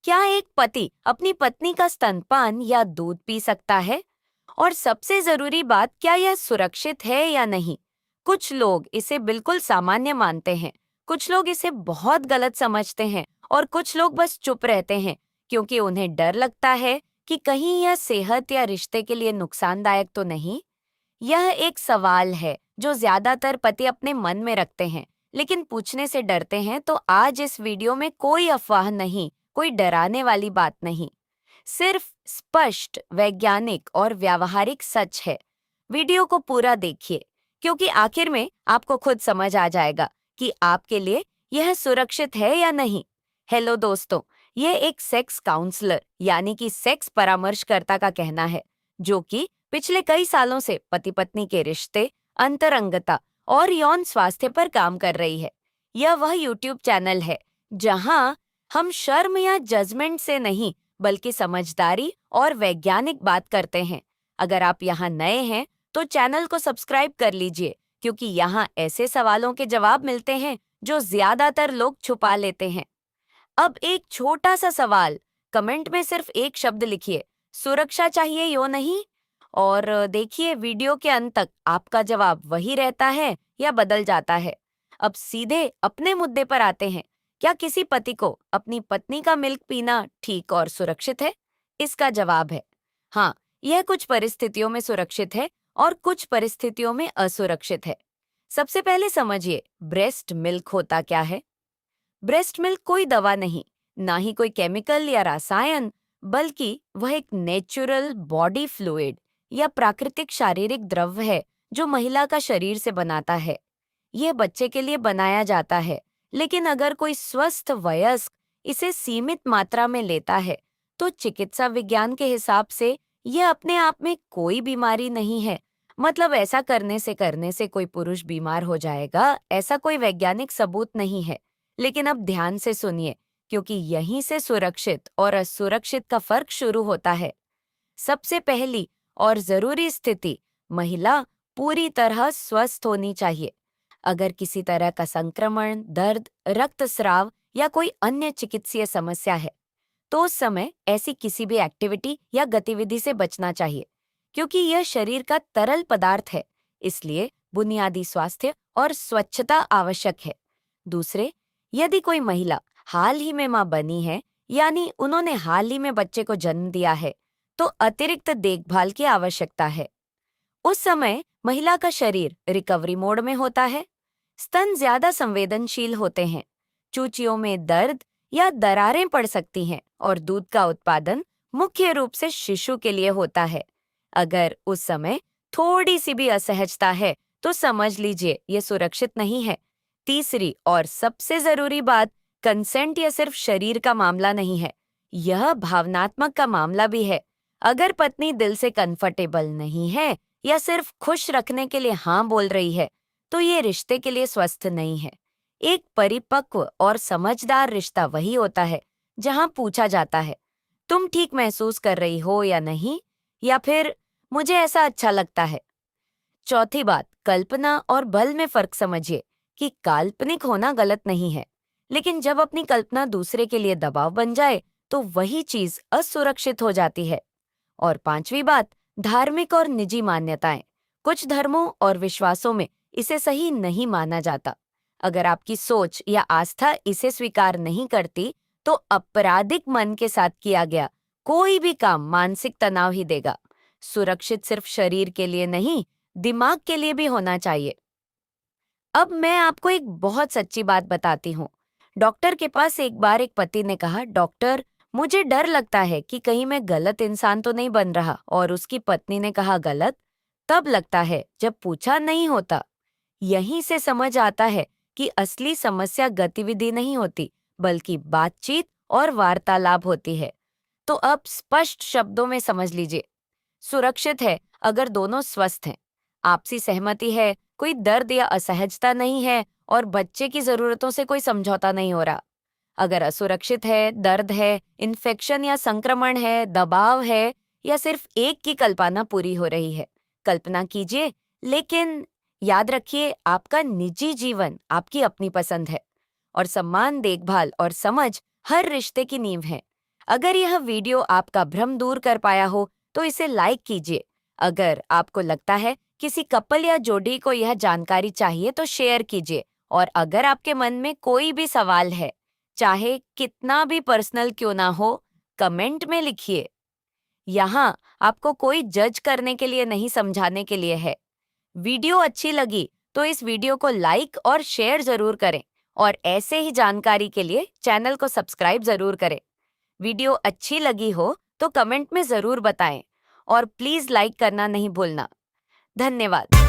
क्या एक पति अपनी पत्नी का स्तनपान या दूध पी सकता है? और सबसे जरूरी बात, क्या यह सुरक्षित है या नहीं? कुछ लोग इसे बिल्कुल सामान्य मानते हैं, कुछ लोग इसे बहुत गलत समझते हैं और कुछ लोग बस चुप रहते हैं क्योंकि उन्हें डर लगता है कि कहीं यह सेहत या रिश्ते के लिए नुकसानदायक तो नहीं। यह एक सवाल है जो ज्यादातर पति अपने मन में रखते हैं, लेकिन पूछने से डरते हैं। तो आज इस वीडियो में कोई अफवाह नहीं, कोई डराने वाली बात नहीं, सिर्फ स्पष्ट वैज्ञानिक और व्यावहारिक सच है। वीडियो को पूरा देखिए, क्योंकि आखिर में आपको खुद समझ आ जाएगा कि आपके लिए यह सुरक्षित है या नहीं। हेलो दोस्तों, यह एक सेक्स काउंसलर यानी कि सेक्स परामर्शकर्ता का कहना है, जो कि पिछले कई सालों से पति पत्नी के रिश्ते, अंतरंगता और यौन स्वास्थ्य पर काम कर रही है। यह वह यूट्यूब चैनल है जहां हम शर्म या जजमेंट से नहीं, बल्कि समझदारी और वैज्ञानिक बात करते हैं। अगर आप यहाँ नए हैं तो चैनल को सब्सक्राइब कर लीजिए, क्योंकि यहाँ ऐसे सवालों के जवाब मिलते हैं जो ज्यादातर लोग छुपा लेते हैं। अब एक छोटा सा सवाल, कमेंट में सिर्फ एक शब्द लिखिए, सुरक्षा चाहिए यो नहीं। और देखिए वीडियो के अंत तक आपका जवाब वही रहता है या बदल जाता है। अब सीधे अपने मुद्दे पर आते हैं। क्या किसी पति को अपनी पत्नी का मिल्क पीना ठीक और सुरक्षित है? इसका जवाब है हाँ। यह कुछ परिस्थितियों में सुरक्षित है और कुछ परिस्थितियों में असुरक्षित है। सबसे पहले समझिए ब्रेस्ट मिल्क होता क्या है। ब्रेस्ट मिल्क कोई दवा नहीं, ना ही कोई केमिकल या रसायन, बल्कि वह एक नेचुरल बॉडी फ्लूइड या प्राकृतिक शारीरिक द्रव्य है जो महिला का शरीर से बनाता है। यह बच्चे के लिए बनाया जाता है, लेकिन अगर कोई स्वस्थ वयस्क इसे सीमित मात्रा में लेता है तो चिकित्सा विज्ञान के हिसाब से यह अपने आप में कोई बीमारी नहीं है। मतलब ऐसा करने से कोई पुरुष बीमार हो जाएगा, ऐसा कोई वैज्ञानिक सबूत नहीं है। लेकिन अब ध्यान से सुनिए, क्योंकि यहीं से सुरक्षित और असुरक्षित का फर्क शुरू होता है। सबसे पहली और जरूरी स्थिति, महिला पूरी तरह स्वस्थ होनी चाहिए। अगर किसी तरह का संक्रमण, दर्द, रक्तस्राव या कोई अन्य चिकित्सीय समस्या है तो उस समय ऐसी किसी भी एक्टिविटी या गतिविधि से बचना चाहिए, क्योंकि यह शरीर का तरल पदार्थ है। इसलिए बुनियादी स्वास्थ्य और स्वच्छता आवश्यक है। दूसरे, यदि कोई महिला हाल ही में मां बनी है, यानी उन्होंने हाल ही में बच्चे को जन्म दिया है, तो अतिरिक्त देखभाल की आवश्यकता है। उस समय महिला का शरीर रिकवरी मोड में होता है। स्तन ज्यादा संवेदनशील होते हैं, चूचियों में दर्द या दरारें पड़ सकती हैं और दूध का उत्पादन मुख्य रूप से शिशु के लिए होता है। अगर उस समय थोड़ी सी भी असहजता है तो समझ लीजिए ये सुरक्षित नहीं है। तीसरी और सबसे जरूरी बात, कंसेंट यह सिर्फ शरीर का मामला नहीं है, यह भावनात्मक का मामला भी है। अगर पत्नी दिल से कंफर्टेबल नहीं है या सिर्फ खुश रखने के लिए हाँ बोल रही है, तो ये रिश्ते के लिए स्वस्थ नहीं है। एक परिपक्व और समझदार रिश्ता वही होता है जहां पूछा जाता है, तुम ठीक महसूस कर रही हो या नहीं, या फिर मुझे ऐसा अच्छा लगता है। चौथी बात, कल्पना और बल में फर्क समझिए कि काल्पनिक होना गलत नहीं है, लेकिन जब अपनी कल्पना दूसरे के लिए दबाव बन जाए तो वही चीज असुरक्षित हो जाती है। और पांचवी बात, धार्मिक और निजी मान्यताएं। कुछ धर्मों और विश्वासों में इसे सही नहीं माना जाता। अगर आपकी सोच या आस्था इसे स्वीकार नहीं करती, तो आपराधिक मन के साथ किया गया कोई भी काम मानसिक तनाव ही देगा। सुरक्षित सिर्फ शरीर के लिए नहीं, दिमाग के लिए भी होना चाहिए। अब मैं आपको एक बहुत सच्ची बात बताती हूँ। डॉक्टर के पास एक बार एक पति ने कहा, डॉक्टर मुझे डर लगता है कि कहीं मैं गलत इंसान तो नहीं बन रहा। और उसकी पत्नी ने कहा, गलत तब लगता है जब पूछा नहीं होता। यहीं से समझ आता है कि असली समस्या गतिविधि नहीं होती, बल्कि बातचीत और वार्तालाप होती है। तो अब स्पष्ट शब्दों में समझ लीजिए, सुरक्षित है अगर दोनों स्वस्थ हैं, आपसी सहमति है, कोई दर्द या असहजता नहीं है और बच्चे की जरूरतों से कोई समझौता नहीं हो रहा। अगर असुरक्षित है, दर्द है, इन्फेक्शन या संक्रमण है, दबाव है, या सिर्फ एक की कल्पना पूरी हो रही है। कल्पना कीजिए, लेकिन याद रखिए आपका निजी जीवन आपकी अपनी पसंद है। और सम्मान, देखभाल और समझ हर रिश्ते की नींव है। अगर यह वीडियो आपका भ्रम दूर कर पाया हो तो इसे लाइक कीजिए। अगर आपको लगता है किसी कपल या जोड़ी को यह जानकारी चाहिए तो शेयर कीजिए। और अगर आपके मन में कोई भी सवाल है, चाहे कितना भी पर्सनल क्यों ना हो, कमेंट में लिखिए। यहाँ आपको कोई जज करने के लिए नहीं, समझाने के लिए है। वीडियो अच्छी लगी तो इस वीडियो को लाइक और शेयर जरूर करें और ऐसे ही जानकारी के लिए चैनल को सब्सक्राइब जरूर करें। वीडियो अच्छी लगी हो तो कमेंट में जरूर बताएं और प्लीज लाइक करना नहीं भूलना। धन्यवाद।